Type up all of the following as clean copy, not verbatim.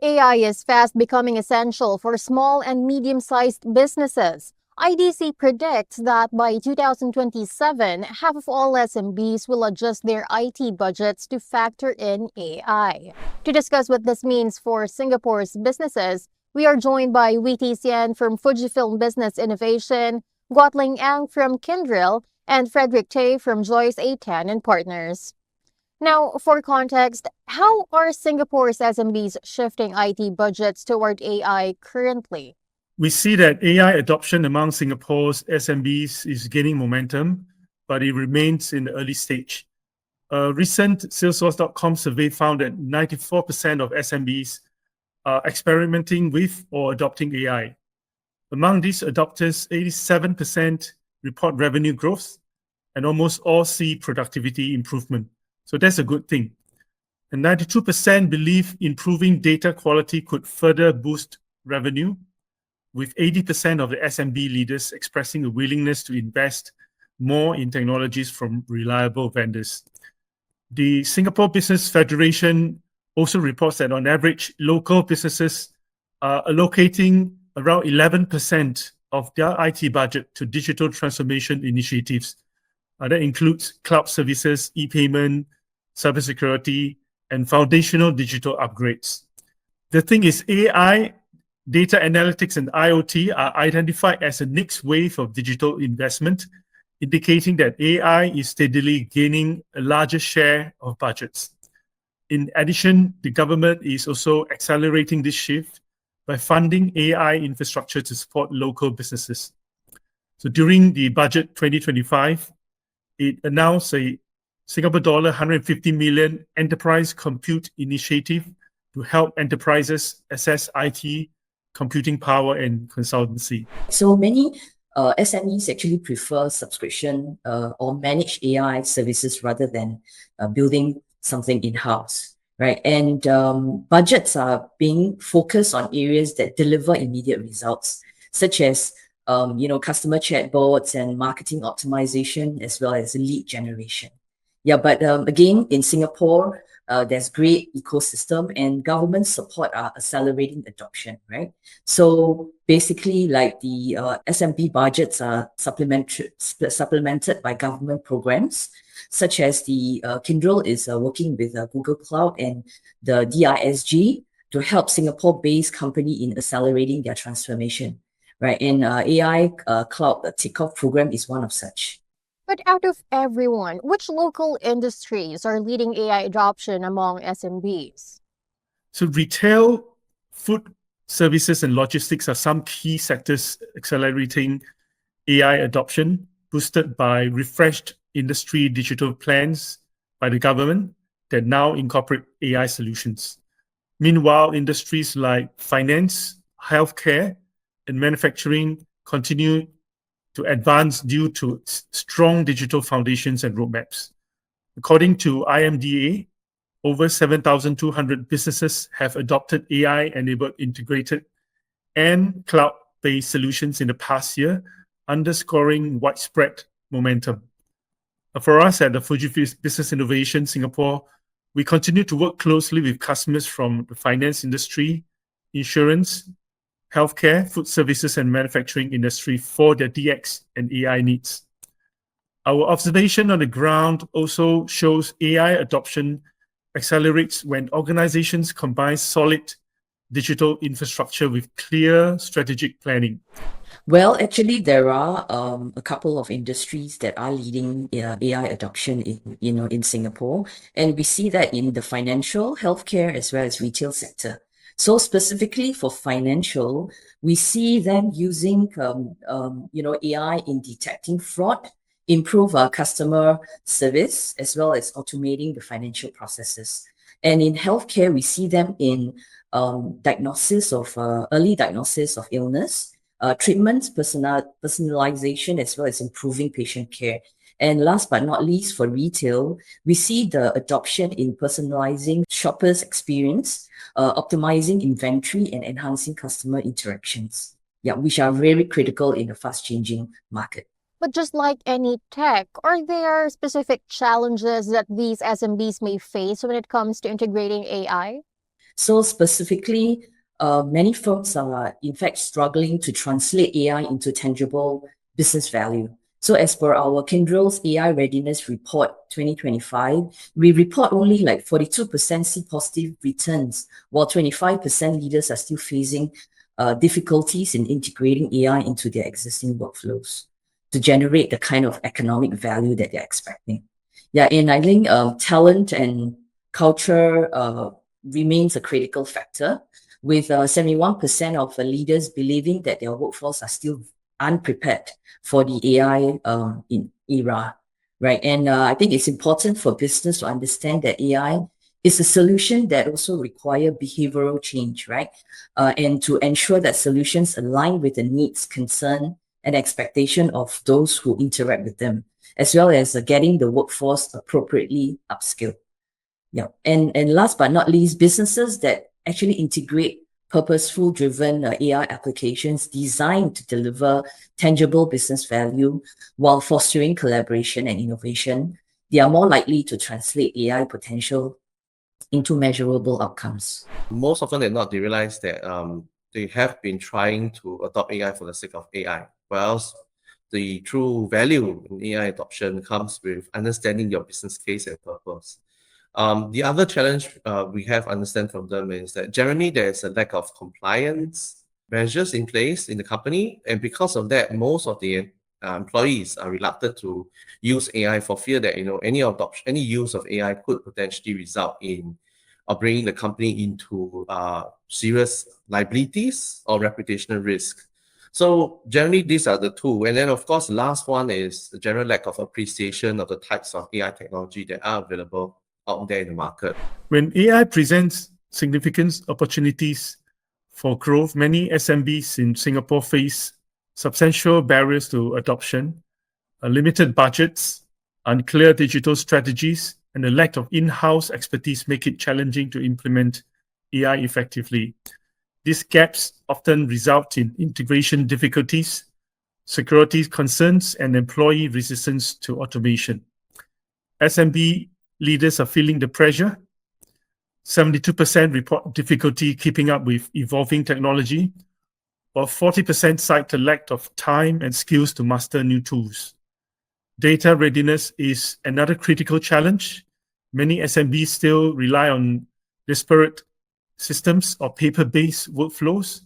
AI is fast becoming essential for small and medium-sized businesses. IDC predicts that by 2027, half of all SMBs will adjust their IT budgets to factor in AI. To discuss what this means for Singapore's businesses, we are joined by Wee T Sian from Fujifilm Business Innovation, Guatling Ang from Kindrel, and Frederick Tay from Joyce A10 and Partners. Now, for context, how are Singapore's SMBs shifting IT budgets toward AI currently? We see that AI adoption among Singapore's SMBs is gaining momentum, but it remains in the early stage. A recent Salesforce.com survey found that 94% of SMBs are experimenting with or adopting AI. Among these adopters, 87% report revenue growth, and almost all see productivity improvement. So that's a good thing. And 92% believe improving data quality could further boost revenue, with 80% of the SMB leaders expressing a willingness to invest more in technologies from reliable vendors. The Singapore Business Federation also reports that on average, local businesses are allocating around 11% of their IT budget to digital transformation initiatives. That includes cloud services, e-payment, cybersecurity, and foundational digital upgrades. The thing is, AI, data analytics, and IoT are identified as a next wave of digital investment, indicating that AI is steadily gaining a larger share of budgets. In addition, the government is also accelerating this shift by funding AI infrastructure to support local businesses. So during the budget 2025, it announced a Singapore dollar 150 million enterprise compute initiative to help enterprises access IT, computing power, and consultancy. So many SMEs actually prefer subscription or managed AI services rather than building something in-house, right? And budgets are being focused on areas that deliver immediate results, such as customer chatbots and marketing optimization, as well as lead generation. Yeah, but again, in Singapore, there's great ecosystem and government support are accelerating adoption, right? So basically, like the SMB budgets are supplemented by government programs, such as the Kindrel is working with Google Cloud and the DISG to help Singapore-based company in accelerating their transformation, right? And AI Cloud Takeoff program is one of such. But out of everyone, which local industries are leading AI adoption among SMBs? So retail, food services, and logistics are some key sectors accelerating AI adoption, boosted by refreshed industry digital plans by the government that now incorporate AI solutions. Meanwhile, industries like finance, healthcare, and manufacturing continue to advance due to strong digital foundations and roadmaps. According to IMDA, over 7,200 businesses have adopted AI-enabled integrated and cloud-based solutions in the past year, underscoring widespread momentum. For us at the Fujifilm Business Innovation Singapore, we continue to work closely with customers from the finance industry, insurance, healthcare, food services, and manufacturing industry for their DX and AI needs. Our observation on the ground also shows AI adoption accelerates when organizations combine solid digital infrastructure with clear strategic planning. Well, actually, there are a couple of industries that are leading AI adoption in Singapore, and we see that in the financial, healthcare, as well as retail sector. So specifically for financial, we see them using AI in detecting fraud, improve our customer service, as well as automating the financial processes. And in healthcare, we see them in early diagnosis of illness, treatments, personalization, as well as improving patient care. And last but not least, for retail, we see the adoption in personalizing shoppers' experience, optimizing inventory, and enhancing customer interactions. Yeah, which are very critical in a fast-changing market. But just like any tech, are there specific challenges that these SMBs may face when it comes to integrating AI? So specifically, many firms are in fact struggling to translate AI into tangible business value. So as per our Kyndryl's AI Readiness Report 2025, we report only like 42% see positive returns, while 25% leaders are still facing difficulties in integrating AI into their existing workflows to generate the kind of economic value that they're expecting. Yeah, and I think talent and culture remains a critical factor, with 71% of leaders believing that their workforce are still unprepared for the AI era, right? And I think it's important for business to understand that AI is a solution that also require behavioral change, right? And to ensure that solutions align with the needs, concern, and expectation of those who interact with them, as well as getting the workforce appropriately upskilled. Yeah. And last but not least, businesses that actually integrate purposeful driven AI applications designed to deliver tangible business value while fostering collaboration and innovation, they are more likely to translate AI potential into measurable outcomes. Most often than not, they realize that they have been trying to adopt AI for the sake of AI, whereas the true value in AI adoption comes with understanding your business case and purpose. The other challenge we have understand from them is that generally there's a lack of compliance measures in place in the company, and because of that, most of the employees are reluctant to use AI for fear that any use of AI could potentially result in bringing the company into serious liabilities or reputational risk. So generally, these are the two. And then, of course, the last one is the general lack of appreciation of the types of AI technology that are available out there in the market. When AI presents significant opportunities for growth, many SMBs in Singapore face substantial barriers to adoption, limited budgets, unclear digital strategies, and a lack of in-house expertise make it challenging to implement AI effectively. These gaps often result in integration difficulties, security concerns, and employee resistance to automation. SMB leaders are feeling the pressure. 72% report difficulty keeping up with evolving technology, while 40% cite the lack of time and skills to master new tools. Data readiness is another critical challenge. Many SMBs still rely on disparate systems or paper-based workflows,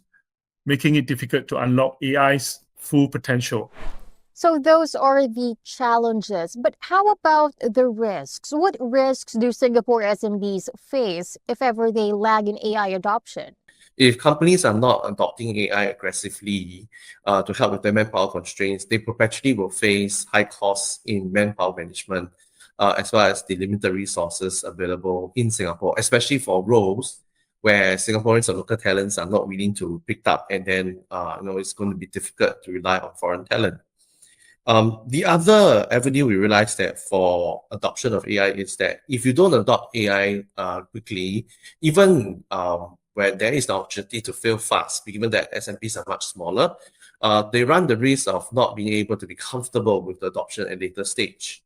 making it difficult to unlock AI's full potential. So those are the challenges, but how about the risks? What risks do Singapore SMBs face if ever they lag in AI adoption? If companies are not adopting AI aggressively to help with their manpower constraints, they perpetually will face high costs in manpower management, as well as the limited resources available in Singapore, especially for roles where Singaporeans or local talents are not willing to pick up, and then it's going to be difficult to rely on foreign talent. The other avenue we realized that for adoption of AI is that if you don't adopt AI quickly, even where there is an opportunity to fail fast, given that SMBs are much smaller, they run the risk of not being able to be comfortable with the adoption at a later stage.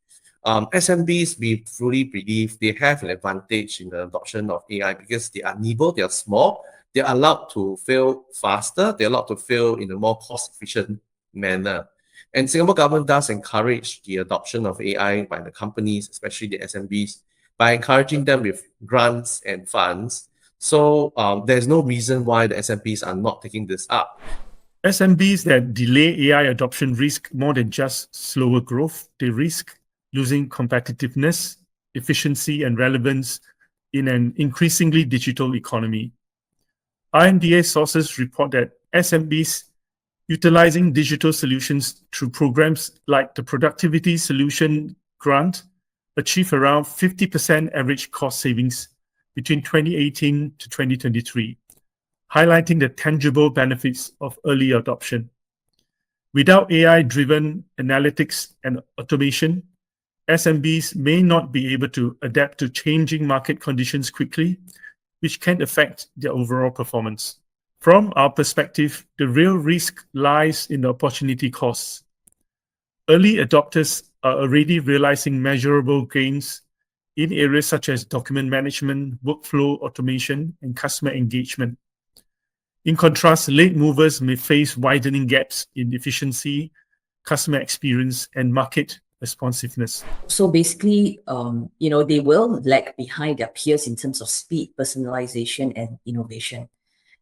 SMBs, we truly believe they have an advantage in the adoption of AI because they are nimble, they are small, they are allowed to fail faster, they're allowed to fail in a more cost-efficient manner. And Singapore government does encourage the adoption of AI by the companies, especially the SMBs, by encouraging them with grants and funds. So there's no reason why the SMBs are not taking this up. SMBs that delay AI adoption risk more than just slower growth. They risk losing competitiveness, efficiency, and relevance in an increasingly digital economy. IMDA sources report that SMBs utilizing digital solutions through programs like the Productivity Solution Grant achieve around 50% average cost savings between 2018 to 2023, highlighting the tangible benefits of early adoption. Without AI-driven analytics and automation, SMBs may not be able to adapt to changing market conditions quickly, which can affect their overall performance. From our perspective, the real risk lies in the opportunity costs. Early adopters are already realizing measurable gains in areas such as document management, workflow automation, and customer engagement. In contrast, late movers may face widening gaps in efficiency, customer experience, and market responsiveness. So basically, they will lag behind their peers in terms of speed, personalization, and innovation.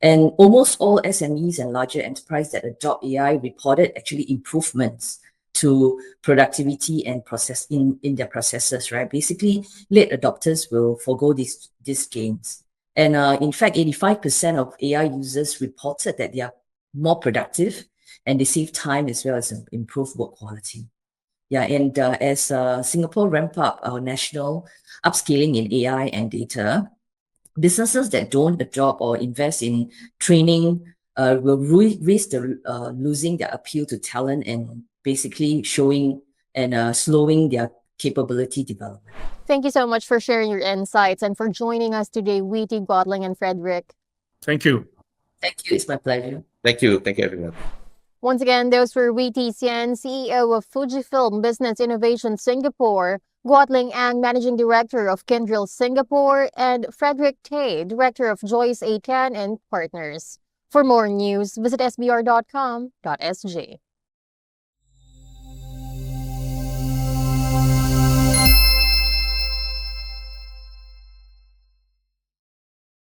And almost all SMEs and larger enterprises that adopt AI reported actually improvements to productivity and process in their processes, right? Basically, late adopters will forego these gains. And in fact, 85% of AI users reported that they are more productive and they save time as well as improve work quality. Yeah, and as Singapore ramp up our national upscaling in AI and data, businesses that don't adopt or invest in training will risk losing their appeal to talent and basically showing and slowing their capability development. Thank you so much for sharing your insights and for joining us today, Wheaty, Godling, and Frederick. Thank you. Thank you. It's my pleasure. Thank you. Thank you, everyone. Once again, those were Wheaty Sian, CEO of Fujifilm Business Innovation Singapore, Guotling Ang, Managing Director of Kyndryl Singapore, and Frederick Tay, Director of Joyce A. Tan and Partners. For more news, visit sbr.com.sg.